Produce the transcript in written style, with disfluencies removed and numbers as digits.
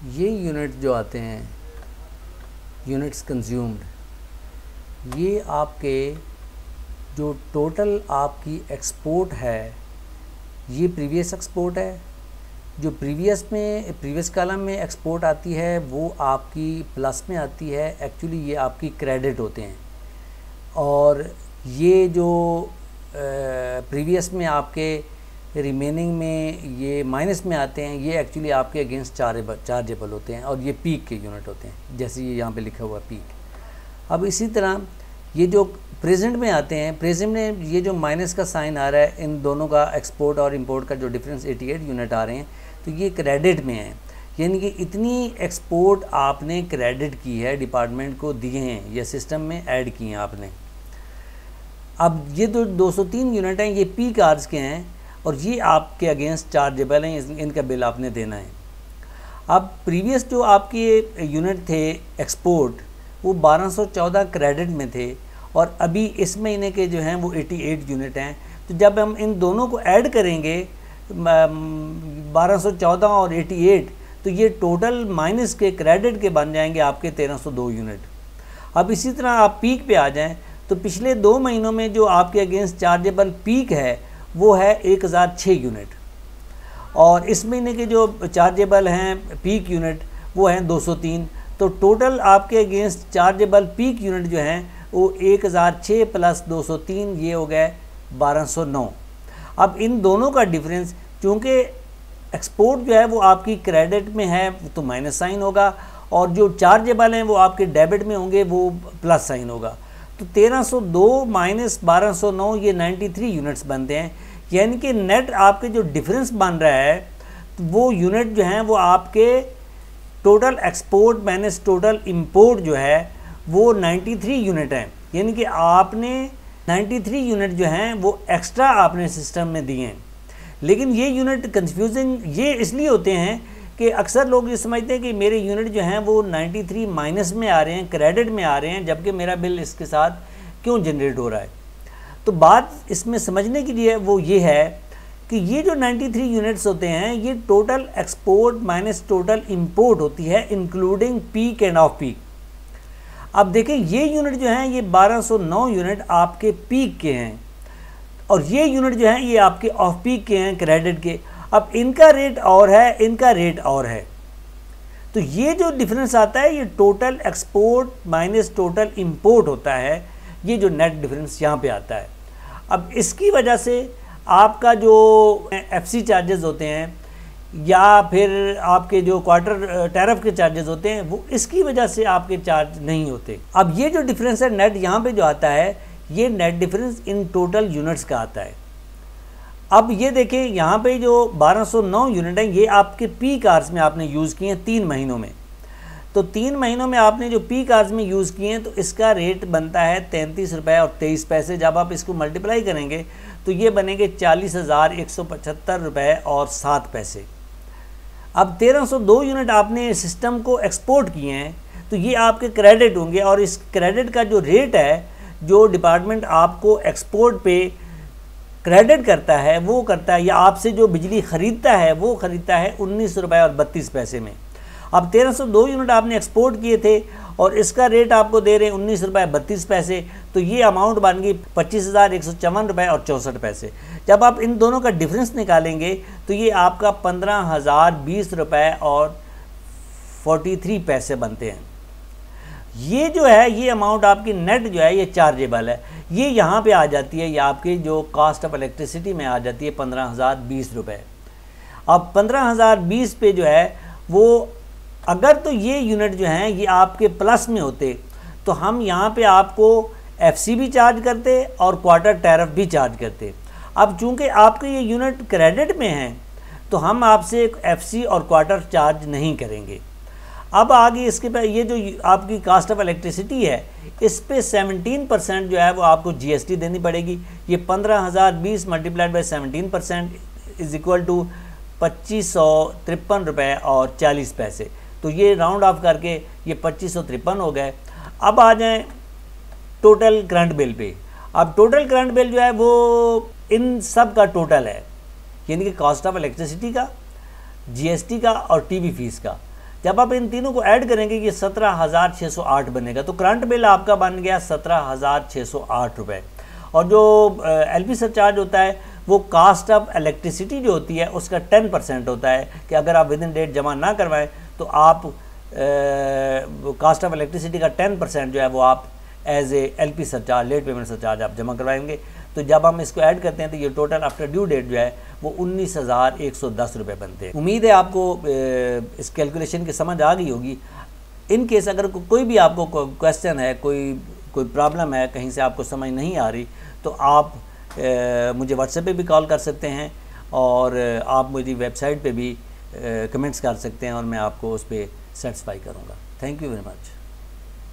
ये यूनिट जो आते हैं, यूनिट्स कंज्यूम्ड, ये आपके जो टोटल आपकी एक्सपोर्ट है, ये प्रीवियस एक्सपोर्ट है। जो प्रीवियस कॉलम में एक्सपोर्ट आती है वो आपकी प्लस में आती है, एक्चुअली ये आपकी क्रेडिट होते हैं। और ये जो प्रीवियस में आपके रिमेनिंग में ये माइनस में आते हैं, ये एक्चुअली आपके अगेंस्ट चार्जेबल होते हैं और ये पीक के यूनिट होते हैं, जैसे ये यहाँ पे लिखा हुआ पीक। अब इसी तरह ये जो प्रेजेंट में आते हैं, प्रेजेंट में ये जो माइनस का साइन आ रहा है, इन दोनों का एक्सपोर्ट और इंपोर्ट का जो डिफरेंस 88 यूनिट आ रहे हैं, तो ये क्रेडिट में है। यानी कि इतनी एक्सपोर्ट आपने क्रेडिट की है, डिपार्टमेंट को दिए हैं या सिस्टम में ऐड किए हैं आपने। अब ये जो 203 यूनिट हैं ये पीक आवर्स के हैं और ये आपके अगेंस्ट चार्जेबल हैं, इनका बिल आपने देना है। अब प्रीवियस जो आपके यूनिट थे एक्सपोर्ट, वो 1214 क्रेडिट में थे और अभी इस महीने के जो हैं वो 88 यूनिट हैं। तो जब हम इन दोनों को ऐड करेंगे 1214 और 88, तो ये टोटल माइनस के क्रेडिट के बन जाएंगे आपके 1302 यूनिट। अब इसी तरह आप पीक पे आ जाएं तो पिछले 2 महीनों में जो आपके अगेंस्ट चार्जेबल पीक है वो है 1006 यूनिट और इस महीने के जो चार्जेबल हैं पीक यूनिट वो हैं 203। तो टोटल आपके अगेंस्ट चार्जेबल पीक यूनिट जो हैं वो 1006 प्लस 203, ये हो गए 1209। अब इन दोनों का डिफरेंस, चूँकि एक्सपोर्ट जो है वो आपकी क्रेडिट में है तो माइनस साइन होगा और जो चार्जेबल हैं वो आपके डेबिट में होंगे, वो प्लस साइन होगा। तो 1302 माइनस 1209 ये 93 यूनिट्स बनते हैं। यानी कि नेट आपके जो डिफरेंस बन रहा है तो वो यूनिट जो हैं वो आपके total export minus total import जो है वो 93 यूनिट हैं। यानी कि आपने 93 यूनिट जो हैं वो एक्स्ट्रा आपने सिस्टम में दिए हैं। लेकिन ये यूनिट कंफ्यूजिंग ये इसलिए होते हैं कि अक्सर लोग ये समझते हैं कि मेरे यूनिट जो हैं वो 93 माइनस में आ रहे हैं, क्रेडिट में आ रहे हैं, जबकि मेरा बिल इसके साथ क्यों जनरेट हो रहा है। तो बात इसमें समझने के लिए वो ये है कि ये जो 93 यूनिट्स होते हैं ये total export minus total import होती है, including peak end off peak. अब देखें ये यूनिट जो हैं ये 1209 यूनिट आपके पीक के हैं और ये यूनिट जो हैं ये आपके ऑफ पीक के हैं, क्रेडिट के। अब इनका रेट और है, इनका रेट और है, तो ये जो डिफरेंस आता है ये total export minus total import होता है, ये जो नेट डिफरेंस यहाँ पे आता है। अब इसकी वजह से आपका जो एफसी चार्जेस होते हैं या फिर आपके जो क्वार्टर टैरिफ के चार्जेस होते हैं वो इसकी वजह से आपके चार्ज नहीं होते। अब ये जो डिफरेंस है नेट यहाँ पे जो आता है ये net difference in total units का आता है। अब ये देखें यहाँ पे जो 1209 यूनिट हैं ये आपके पीक आवर्स में आपने यूज़ किए हैं 3 महीनों में। तो 3 महीनों में आपने जो पीक आवर्स में यूज़ किए हैं तो इसका रेट बनता है 33 रुपये और 23 पैसे। जब आप इसको मल्टीप्लाई करेंगे तो ये बनेंगे 40,175 रुपये और 7 पैसे। अब 1302 यूनिट आपने सिस्टम को एक्सपोर्ट किए हैं तो ये आपके क्रेडिट होंगे और इस क्रेडिट का जो रेट है जो डिपार्टमेंट आपको एक्सपोर्ट पे क्रेडिट करता है वो करता है, या आपसे जो बिजली ख़रीदता है वो ख़रीदता है 19 रुपये और 32 पैसे में। अब 1302 यूनिट आपने एक्सपोर्ट किए थे और इसका रेट आपको दे रहे हैं 19 रुपये 32 पैसे, तो ये अमाउंट बन गई 25,154 रुपये और 64 पैसे। जब आप इन दोनों का डिफरेंस निकालेंगे तो ये आपका 15,020 रुपये और 43 पैसे बनते हैं। ये जो है ये अमाउंट आपकी नेट जो है ये चार्जेबल है, ये यहाँ पे आ जाती है, ये आपकी जो कास्ट ऑफ इलेक्ट्रिसिटी में आ जाती है 15,020 रुपये। अब 15,020 पे जो है वो अगर तो ये यूनिट जो हैं ये आपके प्लस में होते तो हम यहाँ पे आपको एफसी भी चार्ज करते और क्वार्टर टैरिफ भी चार्ज करते। अब चूँकि आपके ये यूनिट क्रेडिट में हैं तो हम आपसे एफसी और क्वार्टर चार्ज नहीं करेंगे। अब आगे इसके पे ये जो आपकी कास्ट ऑफ इलेक्ट्रिसिटी है इस पे 17% जो है वो आपको जीएसटी देनी पड़ेगी। ये 15,020 multiplied by 17% is equal to 2553 रुपये और 40 पैसे। तो ये राउंड ऑफ करके ये 2553 हो गए। अब आ जाएं टोटल करंट बिल पे। अब टोटल करंट बिल जो है वो इन सब का टोटल है, यानी कि कॉस्ट ऑफ इलेक्ट्रिसिटी का, जीएसटी का और टीवी फीस का। जब आप इन तीनों को ऐड करेंगे ये 17,608 बनेगा। तो करंट बिल आपका बन गया 17,608 रुपये। और जो एलपी सरचार्ज होता है वो कास्ट ऑफ इलेक्ट्रिसिटी जो होती है उसका 10% होता है कि अगर आप विद इन डेट जमा ना करवाएं तो आप कास्ट ऑफ इलेक्ट्रिसिटी का 10% जो है वो आप as a LP surcharge, late payment surcharge आप जमा करवाएंगे। तो जब हम इसको ऐड करते हैं तो ये टोटल आफ्टर ड्यू डेट जो है वो 19,110 रुपये बनते हैं। उम्मीद है आपको इस कैलकुलेशन की समझ आ गई होगी। इन केस अगर कोई भी आपको क्वेश्चन है, कोई प्रॉब्लम है, कहीं से आपको समझ नहीं आ रही, तो आप मुझे व्हाट्सएप पे भी कॉल कर सकते हैं और आप मुझे वेबसाइट पे भी कमेंट्स कर सकते हैं और मैं आपको उस पर सेटिस्फाई करूँगा। Thank you very much.